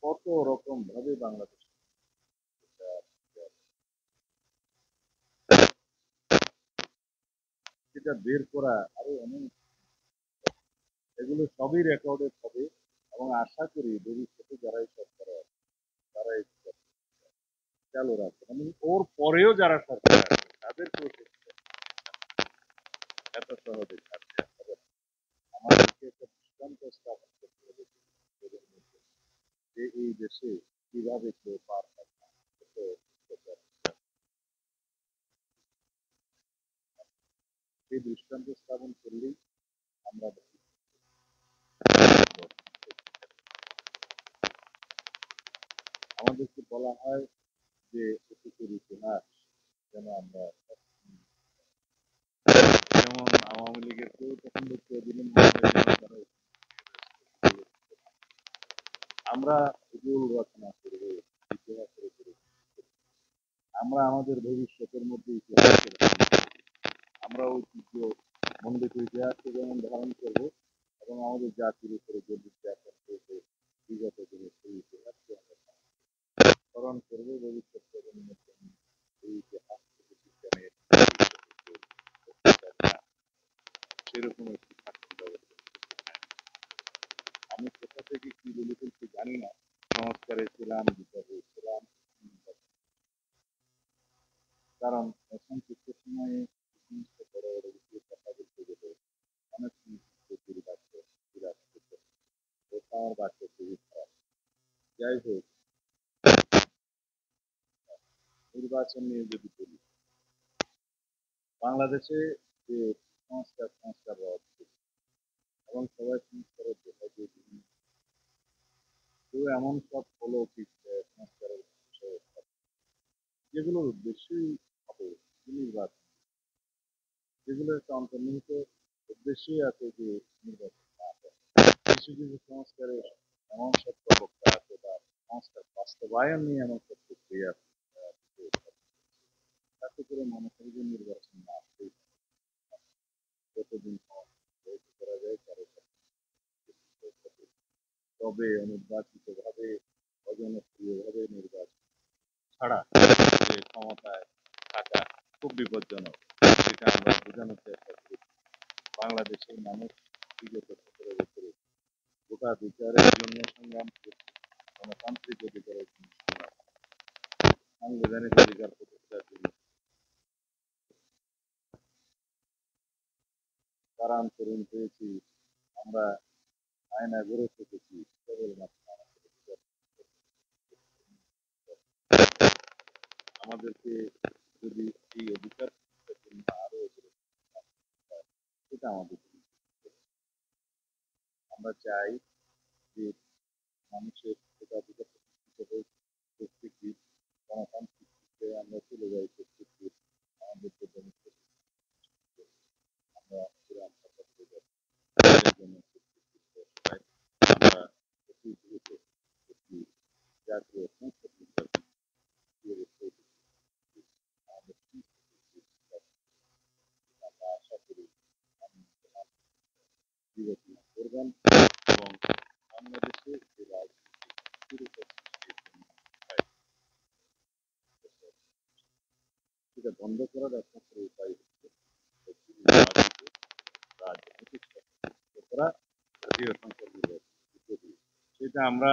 কত রকম ভাবে বাংলাদেশ সেটা বের করা আরো অনেক, এগুলো সবই রেকর্ডেড হবে এবং আশা করি ভবিষ্যতে যারা এই সরকার আছে তারা এই চালু রাখবে এবং ওর পরেও যারা সরকার আছে তাদেরকেও এত সহজে ছাড়তে হবে না। আমাদেরকে একটা দৃষ্টান্ত স্থাপন করতে হবে যে এই দেশে কিভাবে কেউ পার পায় না। সেই দৃষ্টান্ত স্থাপন করলেই আমরা আমাদেরকে বলা হয় যে অতীতের ইতিহাস যেন আমরা, যেমন আওয়ামী লীগের কেউ তখন দেখতে দিলেন আমরা ভূগোল রচনা করব, ইতিহাসের উপরে আমরা আমাদের ভবিষ্যতের মধ্যে ইতিহাসের, আমরা ঐতিহ্য মন্ডিত ইতিহাসকে যেমন ধারণ করব এবং আমাদের জাতির উপরে যে নির্যাতন হয়েছে বিগত দিনে সেই ইতিহাসকে আমরা স্মরণ করবো ভবিষ্যৎ প্রজন্মের জন্য। এই ইতিহাস থেকে বিজ্ঞানের সেরকম একটি থাকতে ব্যবস্থা। আমি কোথা থেকে কি বলে ফেলছি জানি না, সংস্কারে ছিলাম, বিপদে ছিলাম, কারণ এখন কিছু সময়ে সমস্ত বড় বড় বিষয়ে কথা বলতে গেলে অনেক বিরাট বিরাট আমার বাক্য খুবই খারাপ। যাই হোক, নির্বাচন নিয়ে যদি বলি, বাংলাদেশে যে সংস্কার হওয়া উচিত এবং সবাই সংস্কারের বিষয় যে বিভিন্ন কেউ এমন সব অলৌকিক সংস্কারের বিষয় যেগুলোর উদ্দেশ্যই হবে নির্বাচন, যেগুলো একটা অন্তর্নিহিত উদ্দেশ্যই আছে যে নির্বাচন না হয়। কিছু কিছু সংস্কারের এমন সব প্রবক্তা আছে বা সংস্কার বাস্তবায়ন নিয়ে এমন সব প্রক্রিয়া আছে, তাতে করে মনে করি যে নির্বাচন না আসলেই কতদিন করা যায় তার তবে অনির্বাচিত ভাবে অজনপ্রিয় ভাবে নির্বাচন ছাড়া যে ক্ষমতায় থাকা খুব বিপজ্জনক, সেটা আমরা বোঝানোর চেষ্টা করি। বাংলাদেশের মানুষ বিগত 17 বছরে গোটা বিচারের জন্য সংগ্রাম করেছে, গণতান্ত্রিক অধিকারের জন্য সংগ্রাম, সাংবিধানিক অধিকার প্রতিষ্ঠার জন্য কারান্তরীণ হয়েছি, আমরা আয়না গড়ে থেকেছি কেবলমাত্র আমাদেরকে যদি এই অধিকার জন্য আরো সেটা আমাদের, আমরা চাই যে মানুষের ভোটাধিকার প্রতিষ্ঠিত হোক, প্রত্যেকটি গণতান্ত্রিক আমরা চলে যাই, প্রত্যেকটি আমাদের যে আমরা পুরান আমরা একটি জাতীয় সংসদ আমরা আশা করি বিবেচনা করবেন এবং বাংলাদেশে যে রাজনীতি সেটা বন্ধ করার একমাত্র উপায় হচ্ছে রাজনৈতিক করা জাতীয় সংসদ নির্বাচন, সেটা আমরা